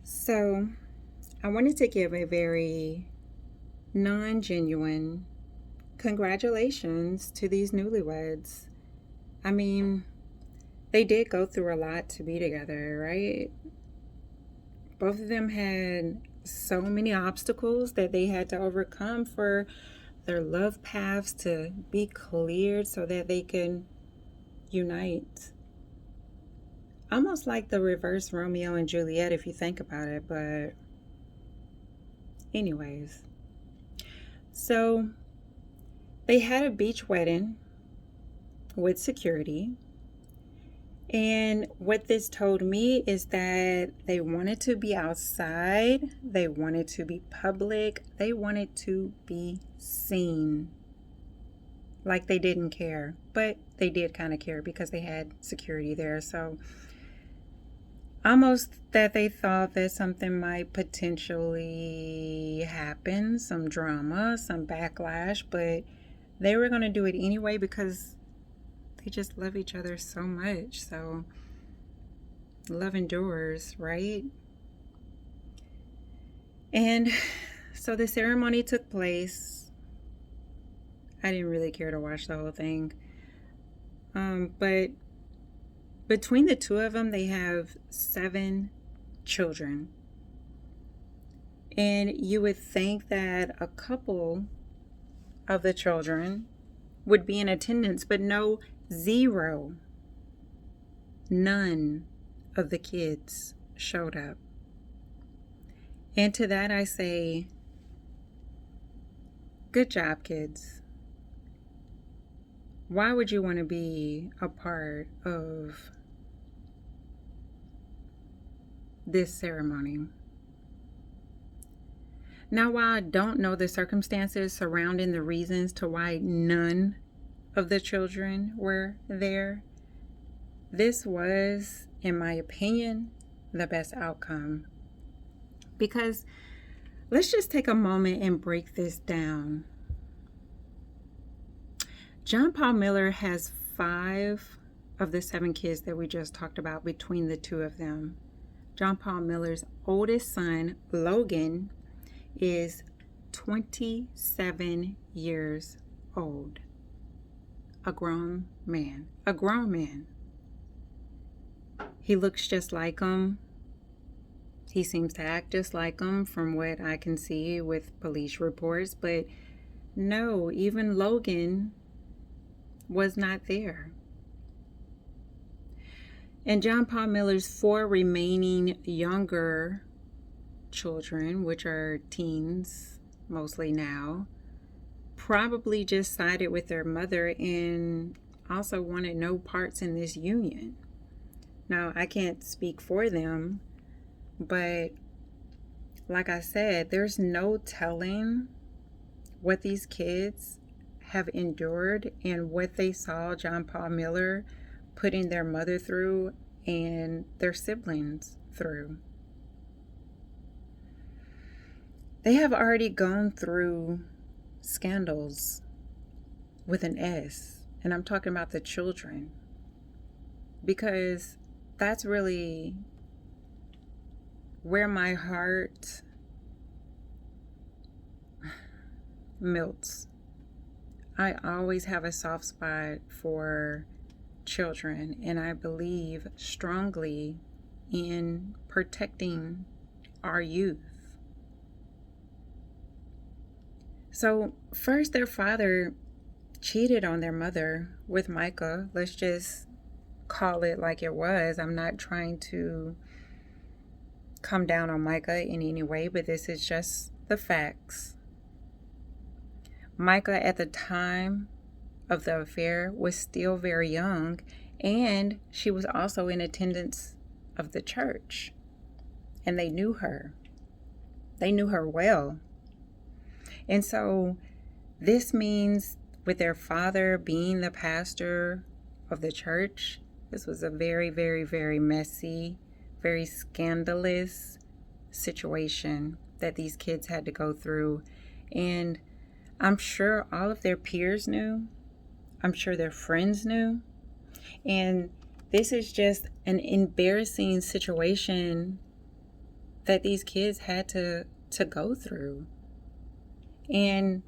So, I wanted to give a very non genuine congratulations to these newlyweds. I mean, they did go through a lot to be together, right? Both of them had so many obstacles that they had to overcome for their love paths to be cleared so that they can unite. Almost like the reverse Romeo and Juliet, if you think about it, but, anyways. So, they had a beach wedding with security. And what this told me is that they wanted to be outside, they wanted to be public, they wanted to be seen. Like they didn't care, but they did kind of care because they had security there. So almost that they thought that something might potentially happen, some drama, some backlash, but they were going to do it anyway because they just love each other so much. So love endures, right? And so the ceremony took place. I didn't really care to watch the whole thing. But between the two of them, they have 7 children. And you would think that a couple of the children would be in attendance, but no, 0. None of the kids showed up. And to that I say, good job, kids. Why would you want to be a part of this ceremony? Now, while I don't know the circumstances surrounding the reasons to why none of the children were there, this was, in my opinion, the best outcome. Because let's just take a moment and break this down. John Paul Miller has 5 of the 7 kids that we just talked about between the two of them. John Paul Miller's oldest son, Logan, is 27 years old. A grown man. A grown man. He looks just like him. He seems to act just like him from what I can see with police reports. But no, even Logan was not there. And John Paul Miller's 4 remaining younger children, which are teens mostly now, probably just sided with their mother and also wanted no parts in this union. Now, I can't speak for them, but like I said, there's no telling what these kids have endured and what they saw John Paul Miller putting their mother through and their siblings through. They have already gone through scandals with an S, and I'm talking about the children, because that's really where my heart melts. I always have a soft spot for children, and I believe strongly in protecting our youth. So first, their father cheated on their mother with Mica. Let's just call it like it was. I'm not trying to come down on Mica in any way, but this is just the facts. Mica, at the time of the affair, was still very young, and she was also in attendance of the church, and they knew her. They knew her well. And so this means, with their father being the pastor of the church, this was a very, very, very messy, very scandalous situation that these kids had to go through. And I'm sure all of their peers knew. I'm sure their friends knew. And this is just an embarrassing situation that these kids had to go through. And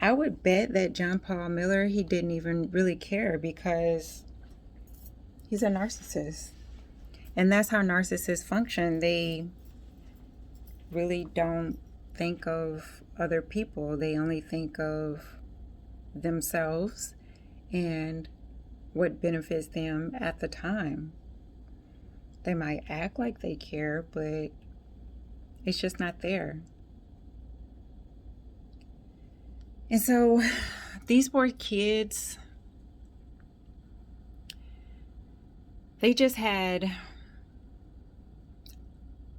I would bet that John Paul Miller, he didn't even really care, because he's a narcissist. And that's how narcissists function. They really don't think of other people. They only think of themselves and what benefits them at the time. They might act like they care, but it's just not there. And so these poor kids, they just had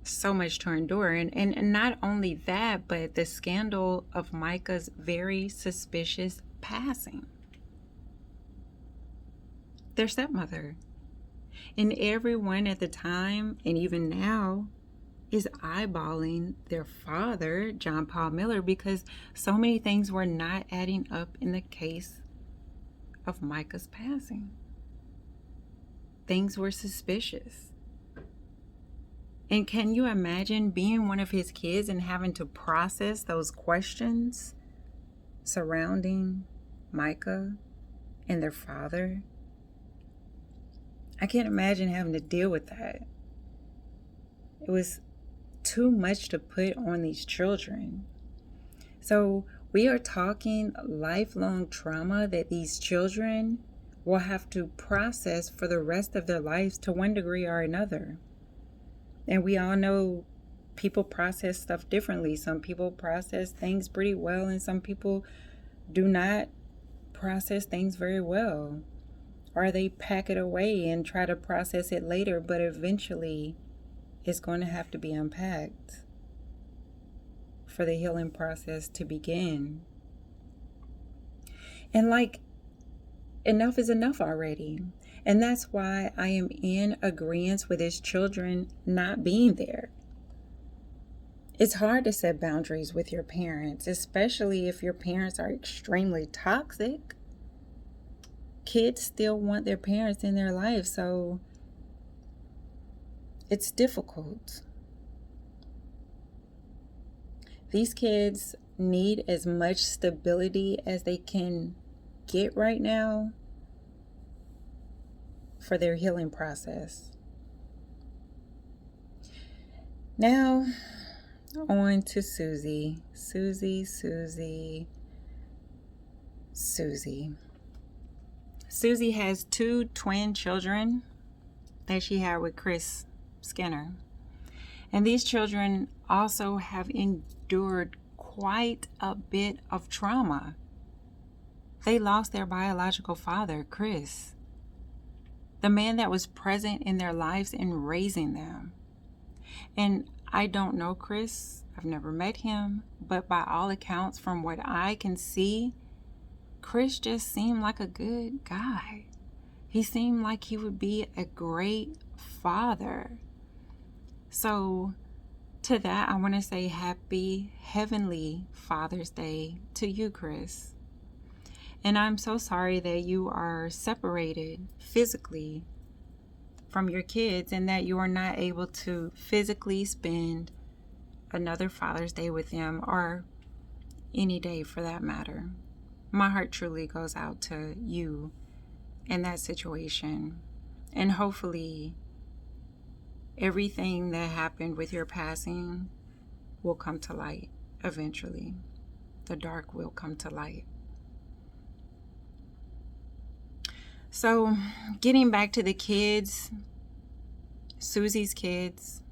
so much to endure. And not only that, but the scandal of Mica's very suspicious passing. Their stepmother. And everyone at the time, and even now, is eyeballing their father, John Paul Miller, because so many things were not adding up in the case of Mica's passing. Things were suspicious. And can you imagine being one of his kids and having to process those questions surrounding Mica and their father? I can't imagine having to deal with that. It was too much to put on these children. So we are talking lifelong trauma that these children will have to process for the rest of their lives to one degree or another. And we all know people process stuff differently. Some people process things pretty well, and some people do not process things very well. Or they pack it away and try to process it later, but eventually it's going to have to be unpacked for the healing process to begin. And enough is enough already. And that's why I am in agreement with his children not being there. It's hard to set boundaries with your parents, especially if your parents are extremely toxic. Kids still want their parents in their life, so it's difficult. These kids need as much stability as they can get right now for their healing process. Now, on to Suzie. Suzie has 2 twin children that she had with Chris Skinner. And these children also have endured quite a bit of trauma. They lost their biological father, Chris, the man that was present in their lives and raising them. And I don't know Chris. I've never met him. But by all accounts, from what I can see, Chris just seemed like a good guy. He seemed like he would be a great father. So to that, I want to say happy heavenly Father's Day to you, Chris. And I'm so sorry that you are separated physically from your kids and that you are not able to physically spend another Father's Day with them, or any day for that matter. My heart truly goes out to you in that situation. And hopefully everything that happened with your passing will come to light eventually. The dark will come to light. So, getting back to the kids, Suzie's kids,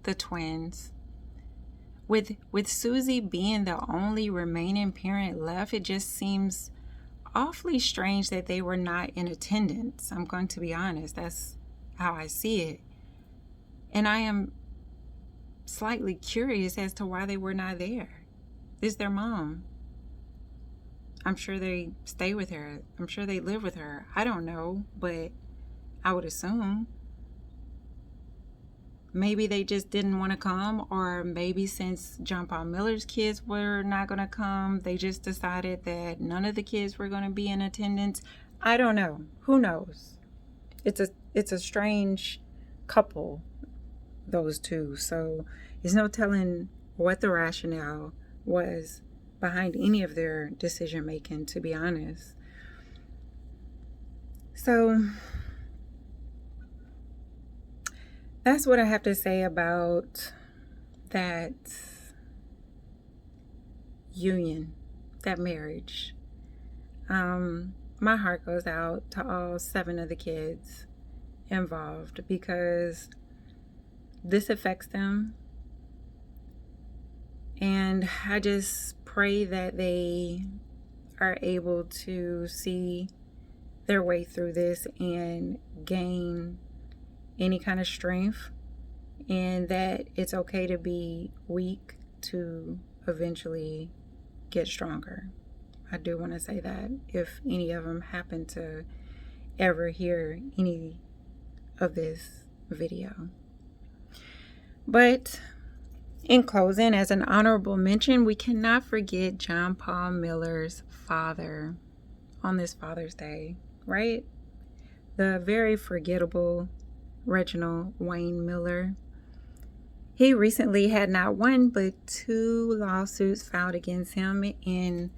the twins. With Suzie being the only remaining parent left, it just seems awfully strange that they were not in attendance. I'm going to be honest. That's how I see it. And I am slightly curious as to why they were not there. This is their mom. I'm sure they stay with her. I'm sure they live with her. I don't know, but I would assume. Maybe they just didn't want to come, or maybe since John Paul Miller's kids were not going to come, they just decided that none of the kids were going to be in attendance. I don't know. Who knows? It's a strange couple. those two. So there's no telling what the rationale was behind any of their decision making, to be honest. So that's what I have to say about that union, that marriage. My heart goes out to all 7 of the kids involved because this affects them. And I just pray that they are able to see their way through this and gain any kind of strength, and that it's okay to be weak to eventually get stronger. I do want to say that if any of them happen to ever hear any of this video. But in closing, as an honorable mention, we cannot forget John Paul Miller's father on this Father's Day, right? The very forgettable Reginald Wayne Miller. He recently had not 1 but 2 lawsuits filed against him in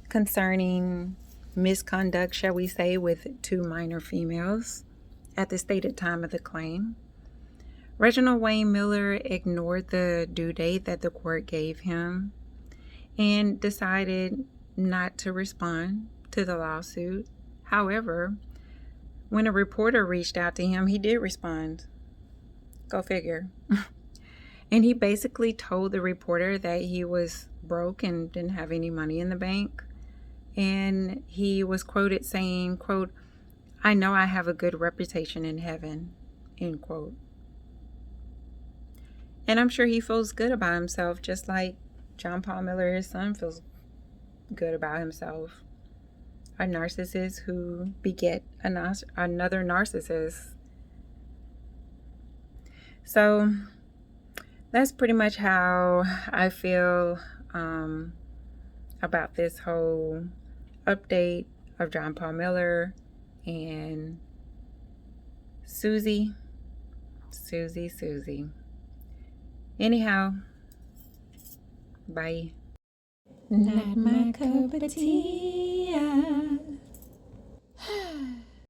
concerning misconduct, shall we say, with 2 minor females at the stated time of the claim. Reginald Wayne Miller ignored the due date that the court gave him and decided not to respond to the lawsuit. However, when a reporter reached out to him, he did respond. Go figure. And he basically told the reporter that he was broke and didn't have any money in the bank. And he was quoted saying, quote, "I know I have a good reputation in heaven," end quote. And I'm sure he feels good about himself, just like John Paul Miller, his son, feels good about himself. A narcissist who beget another narcissist. So that's pretty much how I feel about this whole update of John Paul Miller and Suzie. Anyhow, bye. Not my cup of tea.